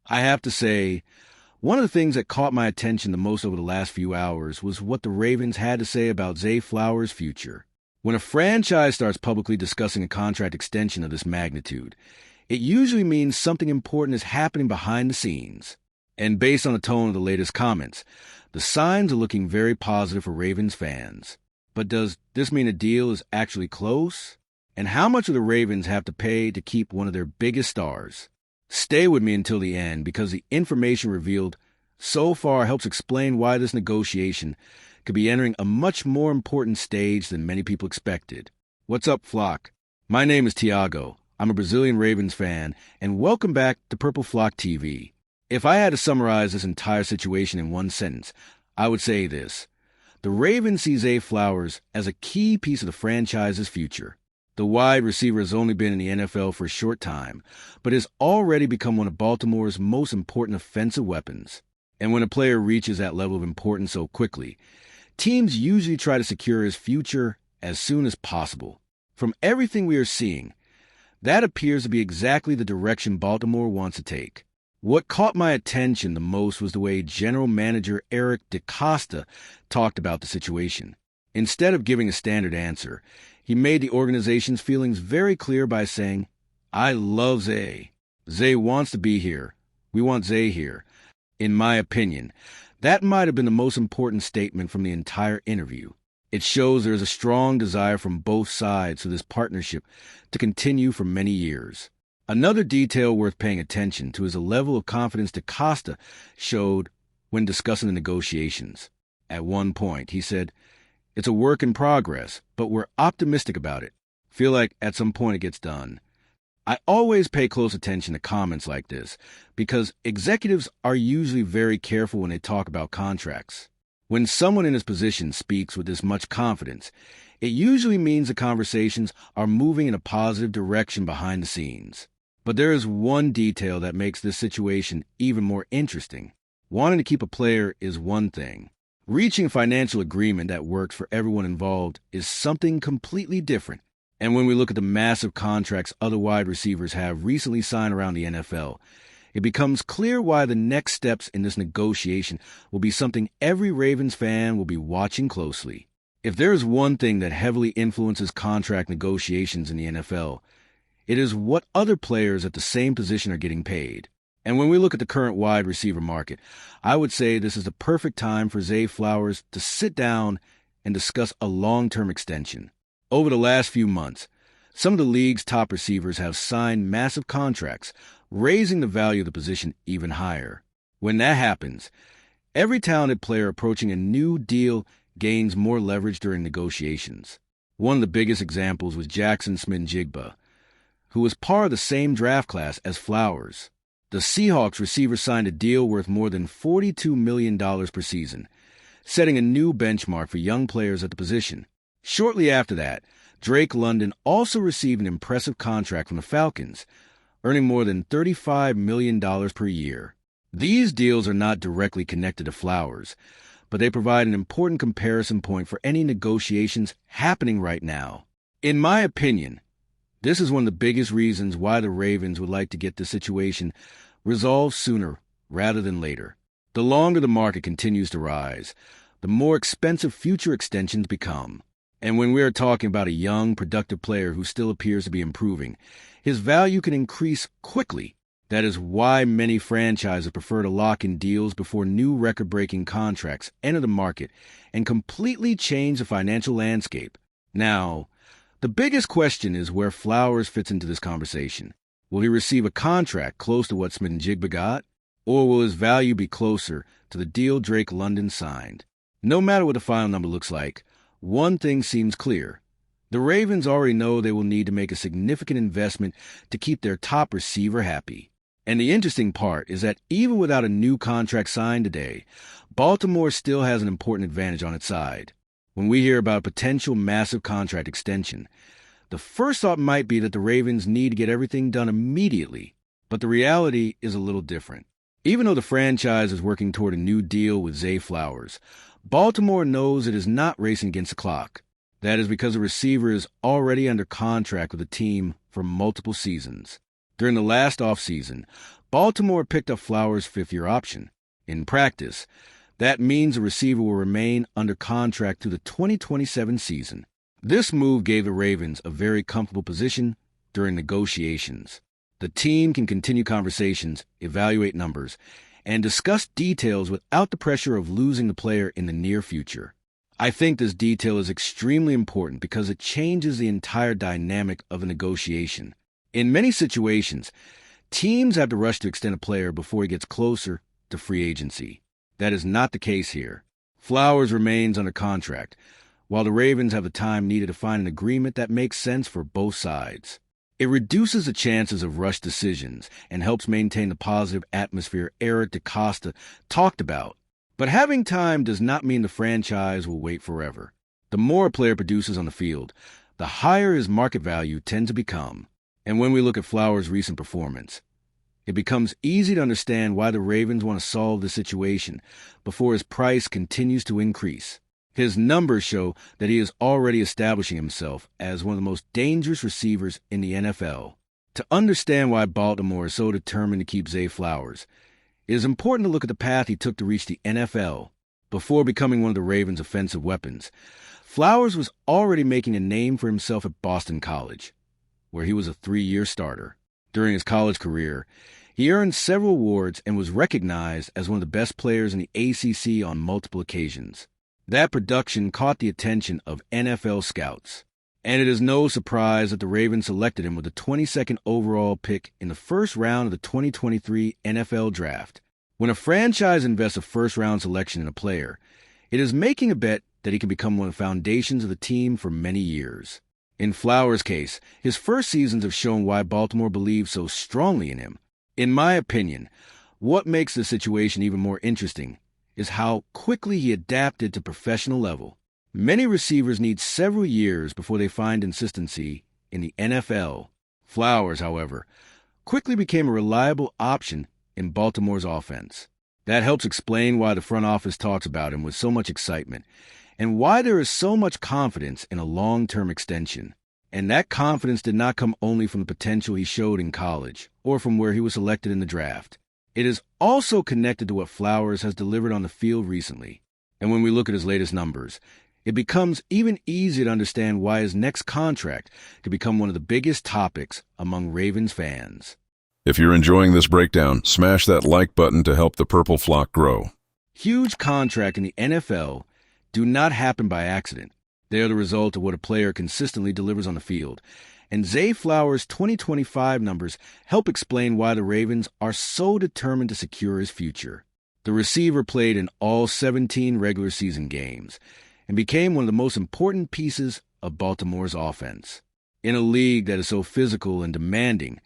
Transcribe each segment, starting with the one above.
I have to say, one of the things that caught my attention the most over the last few hours was what the Ravens had to say about Zay Flowers' future. When a franchise starts publicly discussing a contract extension of this magnitude, it usually means something important is happening behind the scenes. And based on the tone of the latest comments, the signs are looking very positive for Ravens fans. But does this mean a deal is actually close? And how much do the Ravens have to pay to keep one of their biggest stars? Stay with me until the end because the information revealed so far helps explain why this negotiation could be entering a much more important stage than many people expected. What's up, Flock? My name is Tiago. I'm a Brazilian Ravens fan, and welcome back to Purple Flock TV. If I had to summarize this entire situation in one sentence, I would say this. The Ravens see Zay Flowers as a key piece of the franchise's future. The wide receiver has only been in the NFL for a short time, but has already become one of Baltimore's most important offensive weapons. And when a player reaches that level of importance so quickly, teams usually try to secure his future as soon as possible. From everything we are seeing, that appears to be exactly the direction Baltimore wants to take. What caught my attention the most was the way General Manager Eric DeCosta talked about the situation. Instead of giving a standard answer, he made the organization's feelings very clear by saying, "I love Zay. Zay wants to be here. We want Zay here." In my opinion, that might have been the most important statement from the entire interview. It shows there is a strong desire from both sides for this partnership to continue for many years. Another detail worth paying attention to is the level of confidence DeCosta showed when discussing the negotiations. At one point, he said, "It's a work in progress, but we're optimistic about it. Feel like at some point it gets done." I always pay close attention to comments like this because executives are usually very careful when they talk about contracts. When someone in his position speaks with this much confidence, it usually means the conversations are moving in a positive direction behind the scenes. But there is one detail that makes this situation even more interesting. Wanting to keep a player is one thing. Reaching a financial agreement that works for everyone involved is something completely different. And when we look at the massive contracts other wide receivers have recently signed around the NFL, it becomes clear why the next steps in this negotiation will be something every Ravens fan will be watching closely. If there is one thing that heavily influences contract negotiations in the NFL, it is what other players at the same position are getting paid. And when we look at the current wide receiver market, I would say this is the perfect time for Zay Flowers to sit down and discuss a long-term extension. Over the last few months, some of the league's top receivers have signed massive contracts, raising the value of the position even higher. When that happens, every talented player approaching a new deal gains more leverage during negotiations. One of the biggest examples was Jackson Smith-Njigba, who was part of the same draft class as Flowers. The Seahawks receiver signed a deal worth more than $42 million per season, setting a new benchmark for young players at the position. Shortly after that, Drake London also received an impressive contract from the Falcons, earning more than $35 million per year. These deals are not directly connected to Flowers, but they provide an important comparison point for any negotiations happening right now. In my opinion, this is one of the biggest reasons why the Ravens would like to get the situation resolved sooner rather than later. The longer the market continues to rise, the more expensive future extensions become. And when we are talking about a young, productive player who still appears to be improving, his value can increase quickly. That is why many franchises prefer to lock in deals before new record-breaking contracts enter the market and completely change the financial landscape. Now, the biggest question is where Flowers fits into this conversation. Will he receive a contract close to what Smith-Njigba got? Or will his value be closer to the deal Drake London signed? No matter what the final number looks like, one thing seems clear. The Ravens already know they will need to make a significant investment to keep their top receiver happy. And the interesting part is that even without a new contract signed today, Baltimore still has an important advantage on its side. When we hear about a potential massive contract extension, the first thought might be that the Ravens need to get everything done immediately, but the reality is a little different. Even though the franchise is working toward a new deal with Zay Flowers, Baltimore knows it is not racing against the clock. That is because the receiver is already under contract with the team for multiple seasons. During the last offseason, Baltimore picked up Flowers' fifth-year option. In practice, that means the receiver will remain under contract through the 2027 season. This move gave the Ravens a very comfortable position during negotiations. The team can continue conversations, evaluate numbers, and discuss details without the pressure of losing the player in the near future. I think this detail is extremely important because it changes the entire dynamic of a negotiation. In many situations, teams have to rush to extend a player before he gets closer to free agency. That is not the case here. Flowers remains under contract, while the Ravens have the time needed to find an agreement that makes sense for both sides. It reduces the chances of rushed decisions and helps maintain the positive atmosphere Eric DeCosta talked about. But having time does not mean the franchise will wait forever. The more a player produces on the field, the higher his market value tends to become. And when we look at Flowers' recent performance, it becomes easy to understand why the Ravens want to solve the situation before his price continues to increase. His numbers show that he is already establishing himself as one of the most dangerous receivers in the NFL. To understand why Baltimore is so determined to keep Zay Flowers, it is important to look at the path he took to reach the NFL. Before becoming one of the Ravens' offensive weapons, Flowers was already making a name for himself at Boston College, where he was a 3-year starter. During his college career, he earned several awards and was recognized as one of the best players in the ACC on multiple occasions. That production caught the attention of NFL scouts, and it is no surprise that the Ravens selected him with the 22nd overall pick in the first round of the 2023 NFL Draft. When a franchise invests a first-round selection in a player, it is making a bet that he can become one of the foundations of the team for many years. In Flowers' case, his first seasons have shown why Baltimore believes so strongly in him. In my opinion, what makes the situation even more interesting is how quickly he adapted to professional level. Many receivers need several years before they find consistency in the NFL. Flowers, however, quickly became a reliable option in Baltimore's offense. That helps explain why the front office talks about him with so much excitement and why there is so much confidence in a long-term extension. And that confidence did not come only from the potential he showed in college or from where he was selected in the draft. It is also connected to what Flowers has delivered on the field recently. And when we look at his latest numbers, it becomes even easier to understand why his next contract could become one of the biggest topics among Ravens fans. If you're enjoying this breakdown, smash that like button to help the purple flock grow. Huge contracts in the NFL do not happen by accident. They are the result of what a player consistently delivers on the field. And Zay Flowers' 2025 numbers help explain why the Ravens are so determined to secure his future. The receiver played in all 17 regular season games and became one of the most important pieces of Baltimore's offense. In a league that is so physical and demanding,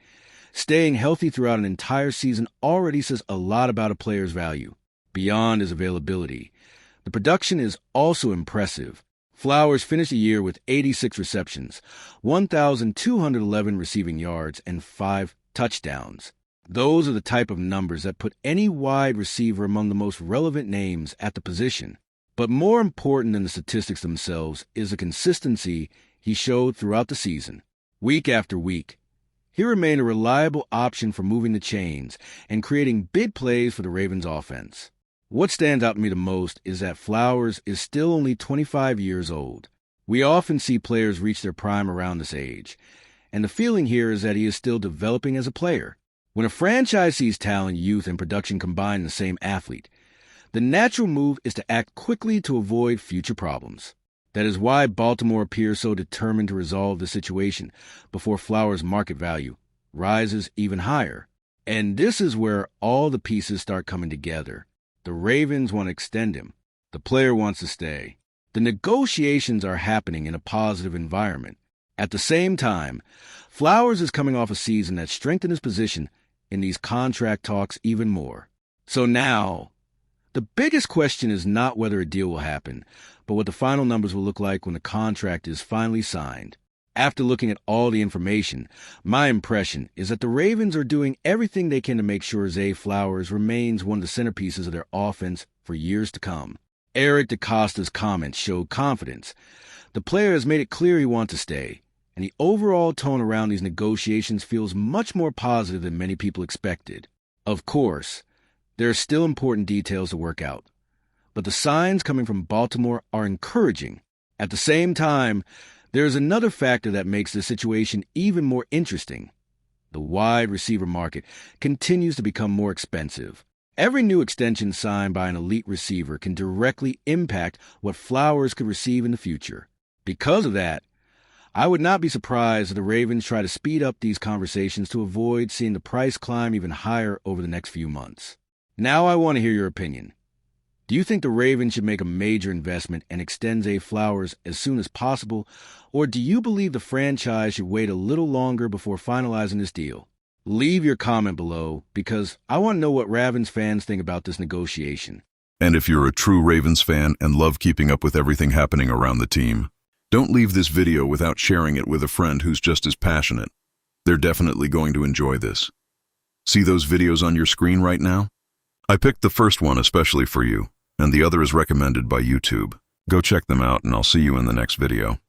staying healthy throughout an entire season already says a lot about a player's value. Beyond his availability, the production is also impressive. Flowers finished the year with 86 receptions, 1,211 receiving yards, and 5 touchdowns. Those are the type of numbers that put any wide receiver among the most relevant names at the position. But more important than the statistics themselves is the consistency he showed throughout the season. Week after week, he remained a reliable option for moving the chains and creating big plays for the Ravens offense. What stands out to me the most is that Flowers is still only 25 years old. We often see players reach their prime around this age, and the feeling here is that he is still developing as a player. When a franchise sees talent, youth, and production combined in the same athlete, the natural move is to act quickly to avoid future problems. That is why Baltimore appears so determined to resolve the situation before Flowers' market value rises even higher. And this is where all the pieces start coming together. The Ravens want to extend him. The player wants to stay. The negotiations are happening in a positive environment. At the same time, Flowers is coming off a season that strengthened his position in these contract talks even more. So now, the biggest question is not whether a deal will happen, but what the final numbers will look like when the contract is finally signed. After looking at all the information, my impression is that the Ravens are doing everything they can to make sure Zay Flowers remains one of the centerpieces of their offense for years to come. Eric DeCosta's comments showed confidence. The player has made it clear he wants to stay, and the overall tone around these negotiations feels much more positive than many people expected. Of course, there are still important details to work out, but the signs coming from Baltimore are encouraging. At the same time, there is another factor that makes the situation even more interesting. The wide receiver market continues to become more expensive. Every new extension signed by an elite receiver can directly impact what Flowers could receive in the future. Because of that, I would not be surprised if the Ravens try to speed up these conversations to avoid seeing the price climb even higher over the next few months. Now I want to hear your opinion. Do you think the Ravens should make a major investment and extend ZAY Flowers as soon as possible, or do you believe the franchise should wait a little longer before finalizing this deal? Leave your comment below, because I want to know what Ravens fans think about this negotiation. And if you're a true Ravens fan and love keeping up with everything happening around the team, don't leave this video without sharing it with a friend who's just as passionate. They're definitely going to enjoy this. See those videos on your screen right now? I picked the first one especially for you, and the other is recommended by YouTube. Go check them out, and I'll see you in the next video.